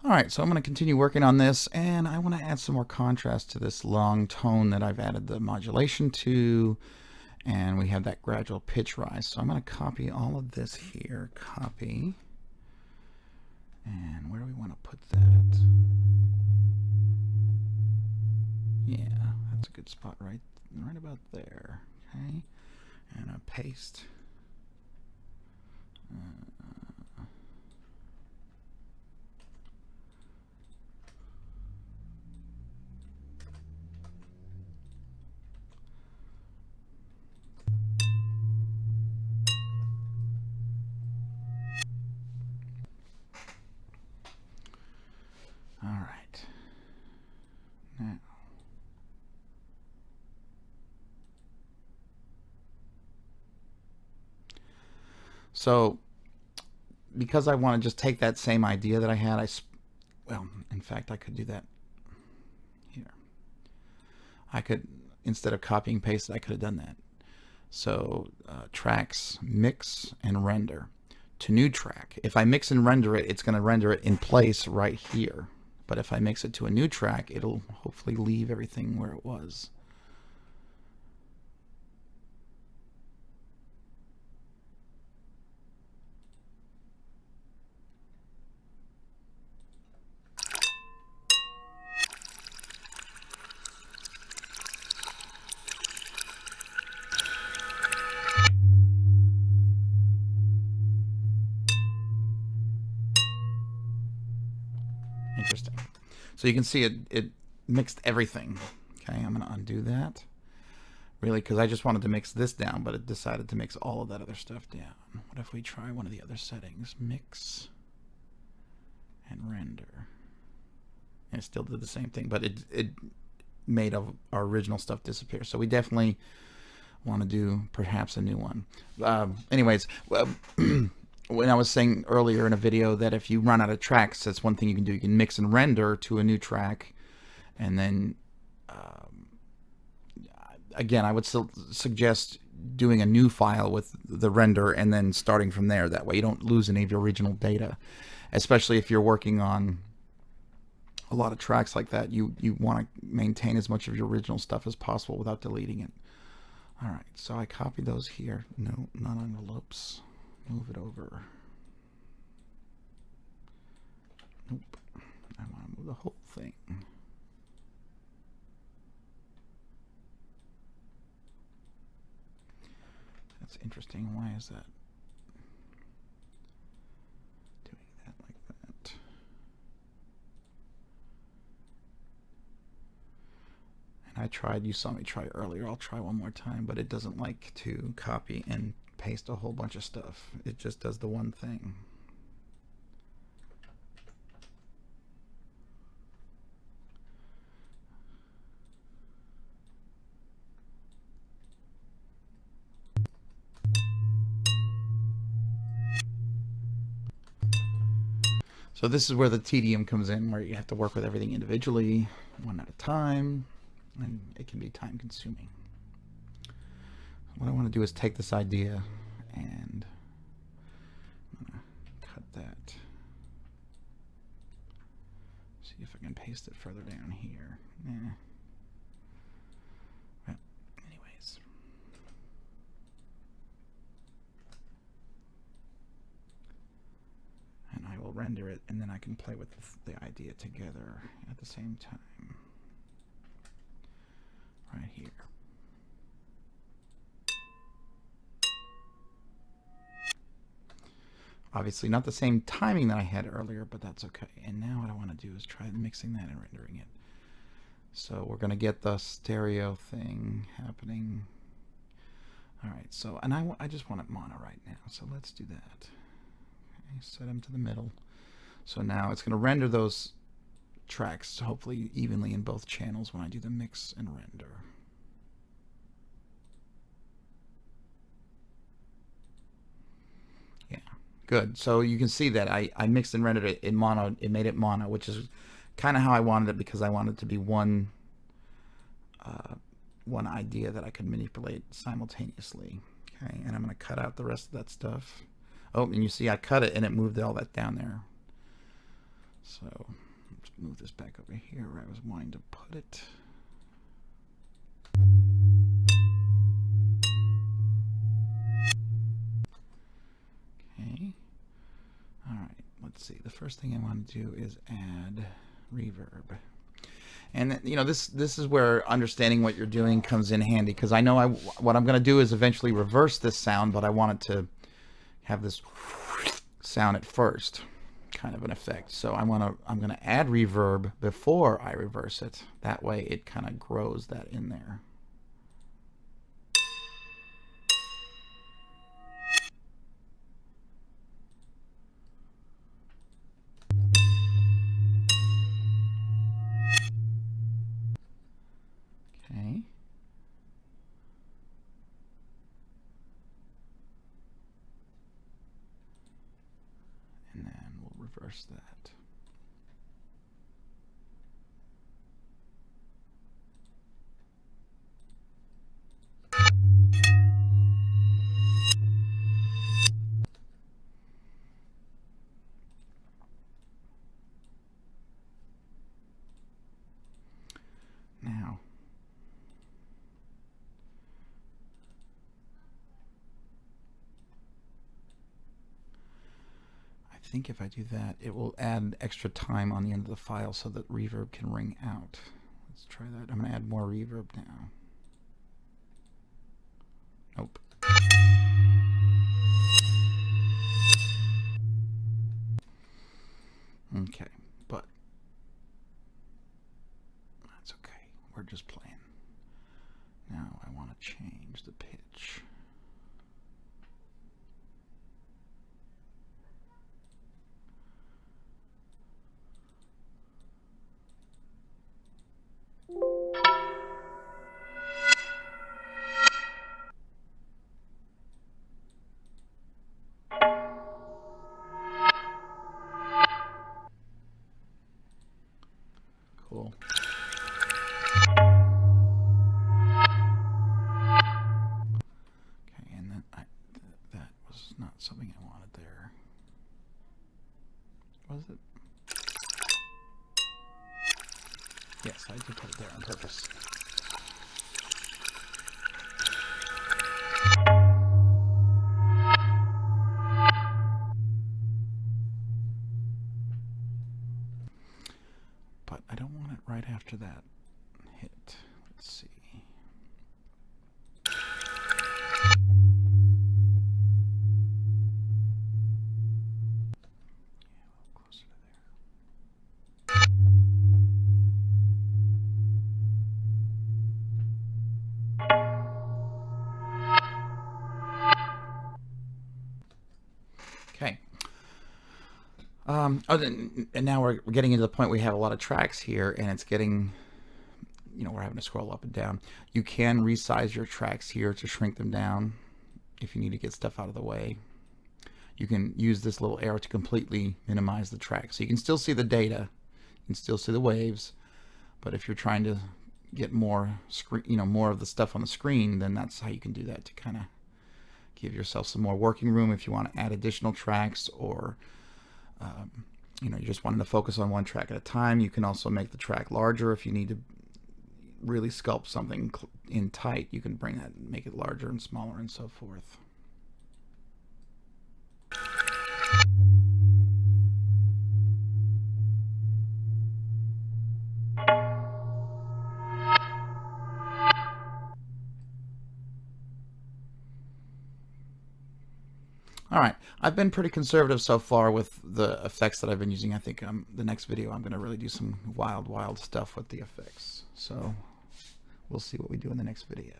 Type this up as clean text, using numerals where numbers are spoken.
All right, so I'm going to continue working on this, and I want to add some more contrast to this long tone that I've added the modulation to, and we have that gradual pitch rise. So I'm going to copy all of this here, copy, and where do we want to put that? Yeah, that's a good spot right about there. Okay, and I paste. All right. Now, so because I want to just take that same idea that I had, well, in fact, I could do that here. I could, instead of copying paste, I could have done that. So tracks, mix, and render to new track. If I mix and render it, it's going to render it in place right here. But if I mix it to a new track, it'll hopefully leave everything where it was. Interesting. So you can see it mixed everything. Okay, I'm going to undo that. Really, because I just wanted to mix this down, but it decided to mix all of that other stuff down. What if we try one of the other settings? Mix and render. And it still did the same thing, but it made our original stuff disappear. So we definitely want to do perhaps a new one. Anyways, when I was saying earlier in a video that if you run out of tracks, that's one thing you can do. You can mix and render to a new track, and then again, I would still suggest doing a new file with the render and then starting from there. That way you don't lose any of your original data, especially if you're working on a lot of tracks like that. You want to maintain as much of your original stuff as possible without deleting it. All right, so I copied those here. No, not envelopes. Move it over. Nope. I want to move the whole thing. That's interesting. Why is that doing that like that? And I tried, you saw me try earlier. I'll try one more time, but it doesn't like to copy and paste a whole bunch of stuff. It just does the one thing. So this is where the tedium comes in, where you have to work with everything individually, one at a time, and it can be time consuming. What I want to do is take this idea and I'm going to cut that. See if I can paste it further down here. Well, anyways. And I will render it, and then I can play with the idea together at the same time. Right here. Obviously not the same timing that I had earlier, but that's okay. And now what I want to do is try mixing that and rendering it. So we're going to get the stereo thing happening. All right, so, and I just want it mono right now, so let's do that. Okay, set them to the middle. So now it's going to render those tracks hopefully evenly in both channels when I do the mix and render. Yeah. Good. So you can see that I mixed and rendered it in mono. It made it mono, which is kind of how I wanted it, because I wanted it to be one idea that I could manipulate simultaneously. Okay, and I'm going to cut out the rest of that stuff. Oh, and you see I cut it and it moved all that down there. So let's move this back over here where I was wanting to put it. Okay. All right, let's see. The first thing I want to do is add reverb. And you know, this is where understanding what you're doing comes in handy, because I know what I'm going to do is eventually reverse this sound, but I want it to have this sound at first, kind of an effect. So I'm going to add reverb before I reverse it. That way it kind of grows that in there. Okay. And then we'll reverse that. Now, I think if I do that, it will add extra time on the end of the file so that reverb can ring out. Let's try that. I'm going to add more reverb now. Nope. Okay, but that's okay. We're just playing. Now I want to change the pitch. Cool. Okay, and then that was not something I wanted there. Was it? Yes, I did put it there on purpose. But I don't want it right after that hit. Let's see. Okay. And now we're getting into the point we have a lot of tracks here, and it's getting, you know, we're having to scroll up and down. You can resize your tracks here to shrink them down if you need to get stuff out of the way. You can use this little arrow to completely minimize the track. So you can still see the data, you can still see the waves, but if you're trying to get more screen, you know, more of the stuff on the screen, then that's how you can do that to kind of give yourself some more working room if you want to add additional tracks, or you know, you're just wanting to focus on one track at a time. You can also make the track larger if you need to really sculpt something in tight. You can bring that, make it larger and smaller, and so forth. All right, I've been pretty conservative so far with the effects that I've been using. I think the next video I'm going to really do some wild stuff with the effects. So we'll see what we do in the next video.